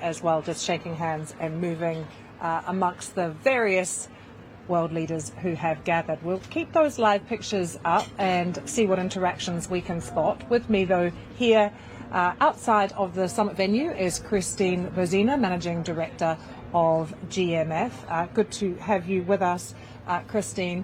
as well, just shaking hands and moving amongst the various world leaders who have gathered. We'll keep those live pictures up and see what interactions we can spot. With me, though, here outside of the summit venue is Kristine Berzina, Managing Director of GMF. Good to have you with us, Kristine.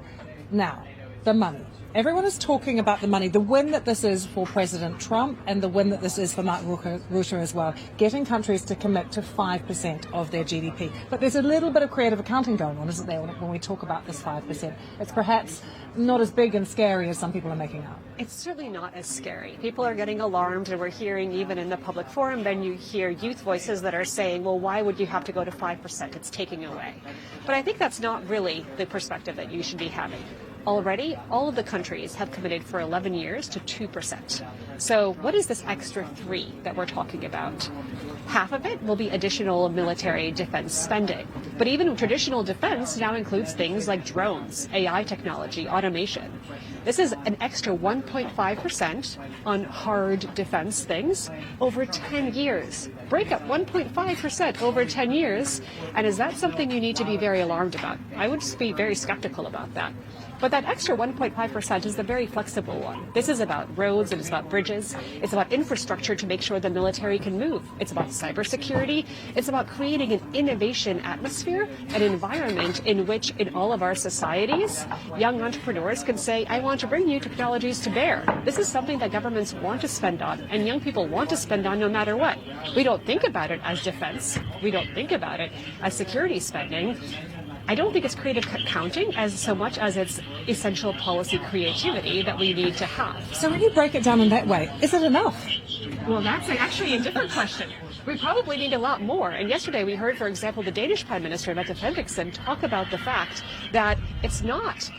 Now, the money. Everyone is talking about the money, the win that this is for President Trump and the win that this is for Mark Rutte as well, getting countries to commit to 5% of their GDP. But there's a little bit of creative accounting going on, isn't there, when we talk about this 5%? It's perhaps not as big and scary as some people are making out. It's certainly not as scary. People are getting alarmed, and we're hearing even in the public forum, then you hear youth voices that are saying, well, why would you have to go to 5%? It's taking away. But I think that's not really the perspective that you should be having. Already, all of the countries have committed for 11 years to 2%. So what is this extra 3 that we're talking about? Half of it will be additional military defense spending. But even traditional defense now includes things like drones, AI technology, automation. This is an extra 1.5% on hard defense things over 10 years. Break up 1.5% over 10 years. And is that something you need to be very alarmed about? I would be very skeptical about that. But that extra 1.5% is the very flexible one. This is about roads, and it's about bridges. It's about infrastructure to make sure the military can move. It's about cybersecurity. It's about creating an innovation atmosphere, an environment in which in all of our societies, young entrepreneurs can say, I want to bring new technologies to bear. This is something that governments want to spend on, and young people want to spend on no matter what. We don't think about it as defense. We don't think about it as security spending. I don't think it's creative accounting as so much as it's essential policy creativity that we need to have. So when you break it down in that way, is it enough? Well, that's actually a different question. We probably need a lot more. And yesterday we heard, for example, the Danish Prime Minister, Mette Frederiksen, talk about the fact that it's not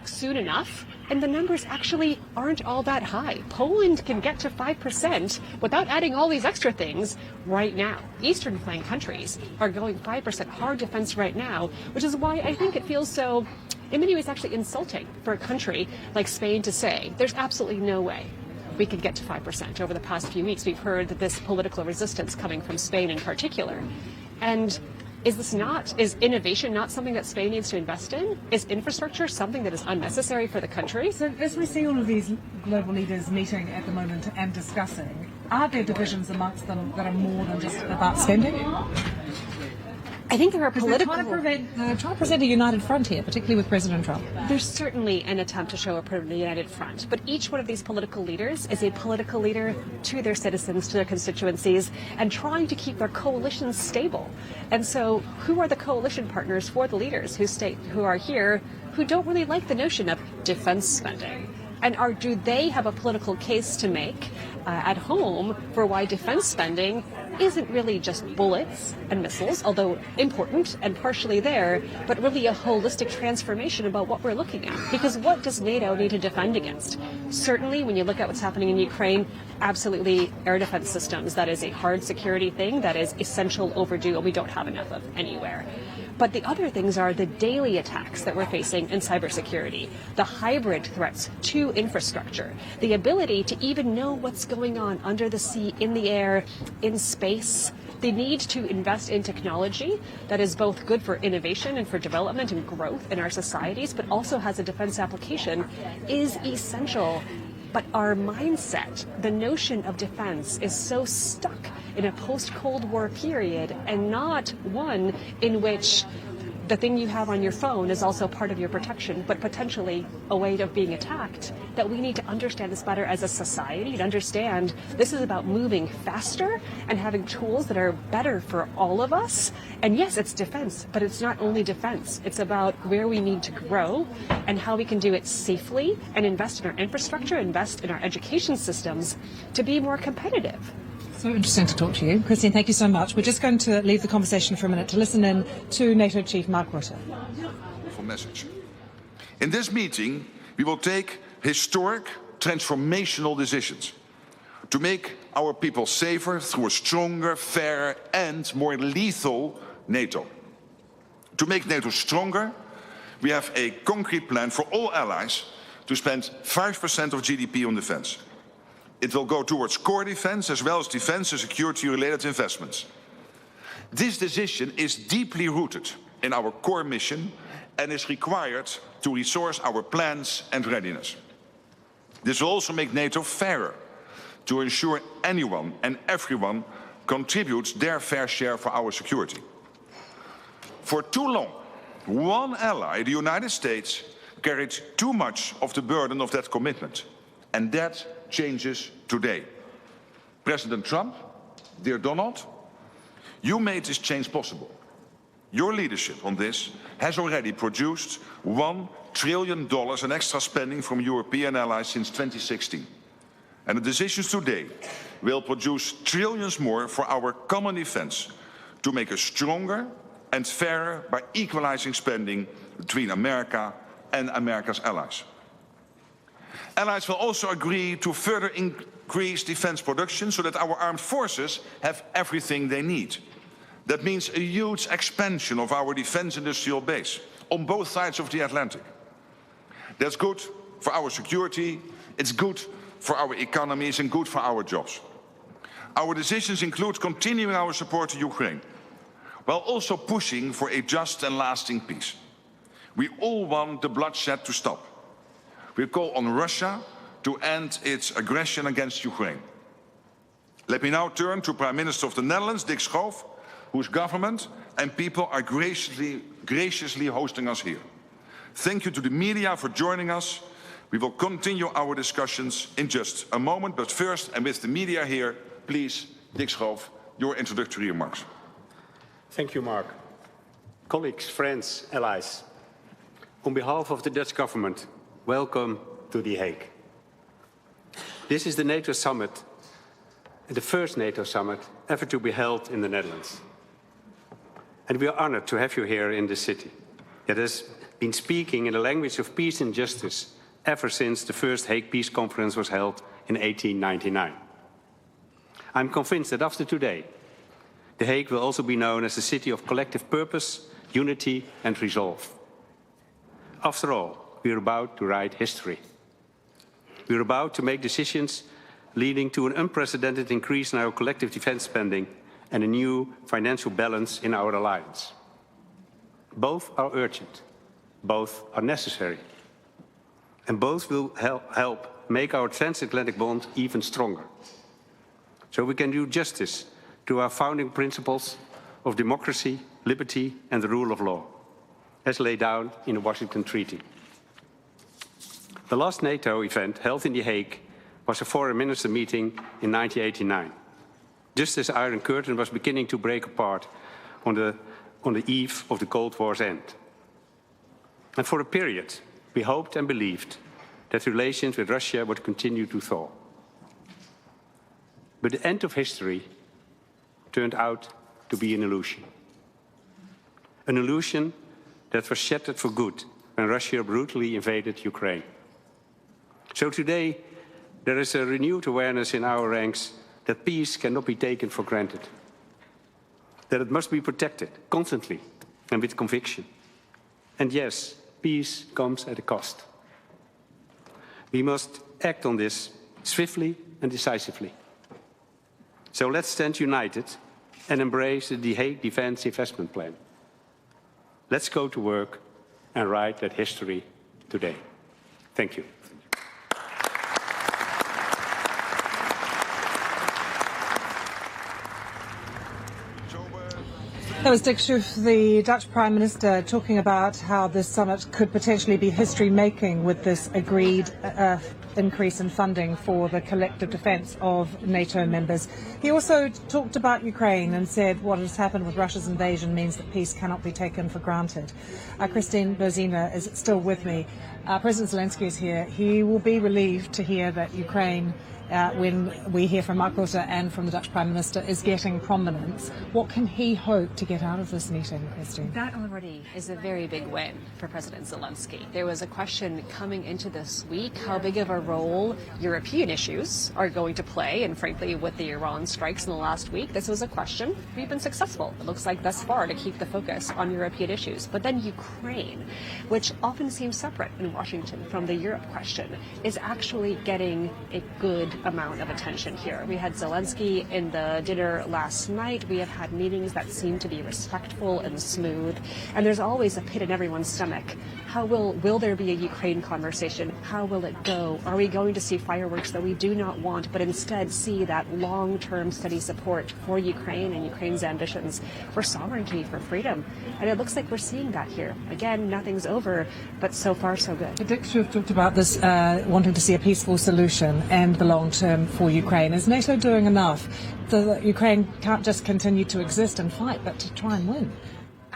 soon enough, and the numbers actually aren't all that high. Poland can get to 5% without adding all these extra things right now. Eastern flank countries are going 5% hard defense right now, which is why I think it feels so, in many ways, actually insulting for a country like Spain to say there's absolutely no way we could get to 5%. Over the past few weeks, we've heard that this political resistance coming from Spain in particular. And is innovation not something that Spain needs to invest in? Is infrastructure something that is unnecessary for the country? So as we see all of these global leaders meeting at the moment and discussing, are there divisions amongst them that are more than just about spending? I think there are political... They're trying to present a united front here, particularly with President Trump. There's certainly an attempt to show a united front, but each one of these political leaders is a political leader to their citizens, to their constituencies, and trying to keep their coalitions stable. And so who are the coalition partners for the leaders who are here, who don't really like the notion of defense spending? And do they have a political case to make at home for why defense spending isn't really just bullets and missiles, although important and partially there, but really a holistic transformation about what we're looking at? Because what does NATO need to defend against? Certainly, when you look at what's happening in Ukraine, absolutely air defense systems. That is a hard security thing that is essential, overdue, and we don't have enough of anywhere. But the other things are the daily attacks that we're facing in cybersecurity, the hybrid threats to infrastructure, the ability to even know what's going on under the sea, in the air, in space, the need to invest in technology that is both good for innovation and for development and growth in our societies, but also has a defense application, is essential. But our mindset, the notion of defense, is so stuck in a post-Cold War period, and not one in which the thing you have on your phone is also part of your protection, but potentially a way of being attacked, that we need to understand this better as a society, to understand this is about moving faster and having tools that are better for all of us. And yes, it's defense, but it's not only defense. It's about where we need to grow and how we can do it safely and invest in our infrastructure, invest in our education systems to be more competitive. So interesting to talk to you. Kristine, thank you so much. We're just going to leave the conversation for a minute to listen in to NATO Chief Mark Rutte. Message. In this meeting, we will take historic, transformational decisions to make our people safer through a stronger, fairer and more lethal NATO. To make NATO stronger, we have a concrete plan for all allies to spend 5% of GDP on defense. It will go towards core defense as well as defense and security-related investments. This decision is deeply rooted in our core mission and is required to resource our plans and readiness. This will also make NATO fairer, to ensure anyone and everyone contributes their fair share for our security. For too long, one ally, the United States, carried too much of the burden of that commitment, and that changes today. President Trump, dear Donald, you made this change possible. Your leadership on this has already produced $1 trillion in extra spending from European allies since 2016. And the decisions today will produce trillions more for our common defense to make us stronger and fairer by equalizing spending between America and America's allies. Allies will also agree to further increase defense production so that our armed forces have everything they need. That means a huge expansion of our defense industrial base on both sides of the Atlantic. That's good for our security, it's good for our economies and good for our jobs. Our decisions include continuing our support to Ukraine, while also pushing for a just and lasting peace. We all want the bloodshed to stop. We call on Russia to end its aggression against Ukraine. Let me now turn to Prime Minister of the Netherlands, Dick Schoof, whose government and people are graciously hosting us here. Thank you to the media for joining us. We will continue our discussions in just a moment, but first, and with the media here, please, Dick Schoof, your introductory remarks. Thank you, Mark. Colleagues, friends, allies, on behalf of the Dutch government, welcome to The Hague. This is the NATO Summit, the first NATO Summit ever to be held in the Netherlands. And we are honored to have you here in this city that has been speaking in the language of peace and justice ever since the first Hague Peace Conference was held in 1899. I'm convinced that after today, The Hague will also be known as a city of collective purpose, unity and resolve. After all, we are about to write history. We are about to make decisions leading to an unprecedented increase in our collective defense spending and a new financial balance in our alliance. Both are urgent, both are necessary, and both will help make our transatlantic bond even stronger, so we can do justice to our founding principles of democracy, liberty and the rule of law, as laid down in the Washington Treaty. The last NATO event held in The Hague was a foreign minister meeting in 1989, just as the Iron Curtain was beginning to break apart on the eve of the Cold War's end. And for a period, we hoped and believed that relations with Russia would continue to thaw. But the end of history turned out to be an illusion. An illusion that was shattered for good when Russia brutally invaded Ukraine. So today, there is a renewed awareness in our ranks that peace cannot be taken for granted, that it must be protected constantly and with conviction. And yes, peace comes at a cost. We must act on this swiftly and decisively. So let's stand united and embrace the The Hague Defence Investment Plan. Let's go to work and write that history today. Thank you. That was Dick Schoof, the Dutch Prime Minister, talking about how this summit could potentially be history-making with this agreed increase in funding for the collective defence of NATO members. He also talked about Ukraine and said what has happened with Russia's invasion means that peace cannot be taken for granted. Kristine Berzina is still with me. President Zelensky is here. He will be relieved to hear that Ukraine, when we hear from Mark Rutte and from the Dutch Prime Minister, is getting prominence. What can he hope to get out of this meeting, Kristine? That already is a very big win for President Zelensky. There was a question coming into this week how big of a role European issues are going to play, and frankly with the Iran strikes in the last week, this was a question. We've been successful, it looks like thus far, to keep the focus on European issues. But then Ukraine, which often seems separate in Washington from the Europe question, is actually getting a good amount of attention here. We had Zelensky in the dinner last night. We have had meetings that seem to be respectful and smooth. And there's always a pit in everyone's stomach. How will there be a Ukraine conversation? How will it go? Are we going to see fireworks that we do not want, but instead see that long-term steady support for Ukraine and Ukraine's ambitions for sovereignty, for freedom? And it looks like we're seeing that here. Again, nothing's over, but so far so good. Dick, you've talked about this wanting to see a peaceful solution and the long term for Ukraine. Is NATO doing enough? Ukraine can't just continue to exist and fight, but to try and win.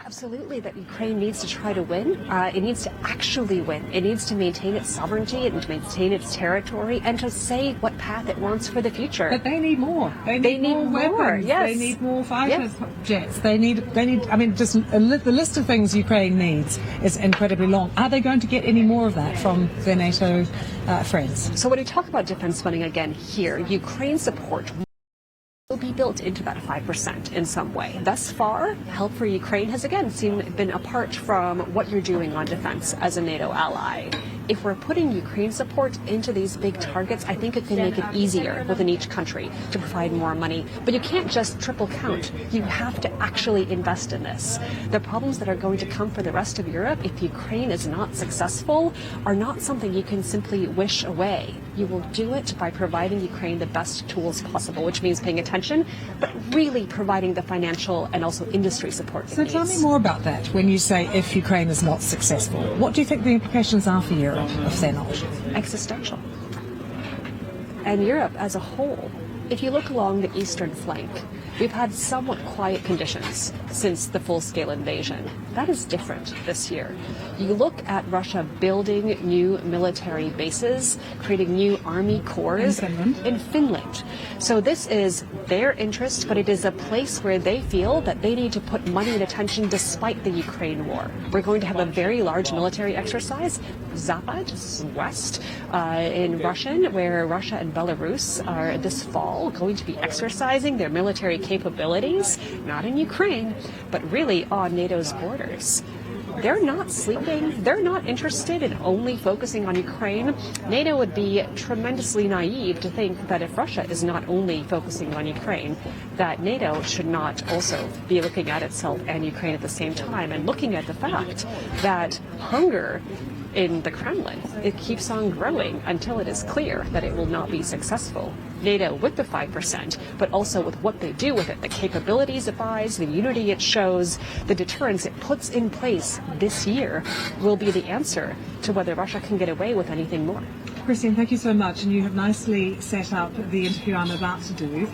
Absolutely, that Ukraine needs to try to win. It needs to actually win. It needs to maintain its sovereignty and to maintain its territory and to say what path it wants for the future. But they need more. They need more weapons. Yes. They need more fighter jets. They need. I mean, just the list of things Ukraine needs is incredibly long. Are they going to get any more of that from their NATO friends? So when we talk about defense funding again here, Ukraine support will be built into that 5% in some way. Thus far, help for Ukraine has again been apart from what you're doing on defense as a NATO ally. If we're putting Ukraine support into these big targets, I think it can make it easier within each country to provide more money. But you can't just triple count. You have to actually invest in this. The problems that are going to come for the rest of Europe if Ukraine is not successful are not something you can simply wish away. You will do it by providing Ukraine the best tools possible, which means paying attention, but really providing the financial and also industry support. So tell me more about that. When you say if Ukraine is not successful, what do you think the implications are for Europe if they're not? Existential. And Europe as a whole, if you look along the eastern flank, we've had somewhat quiet conditions since the full-scale invasion. That is different this year. You look at Russia building new military bases, creating new army corps in Finland. So this is their interest, but it is a place where they feel that they need to put money and attention despite the Ukraine war. We're going to have a very large military exercise, Zapad, West, in Russian, where Russia and Belarus are this fall going to be exercising their military capabilities, not in Ukraine, but really on NATO's borders. They're not sleeping. They're not interested in only focusing on Ukraine. NATO would be tremendously naive to think that if Russia is not only focusing on Ukraine, that NATO should not also be looking at itself and Ukraine at the same time and looking at the fact that hunger in the Kremlin, it keeps on growing until it is clear that it will not be successful. NATO with the 5%, but also with what they do with it, the capabilities it buys, the unity it shows, the deterrence it puts in place this year will be the answer to whether Russia can get away with anything more. Kristine, thank you so much. And you have nicely set up the interview I'm about to do.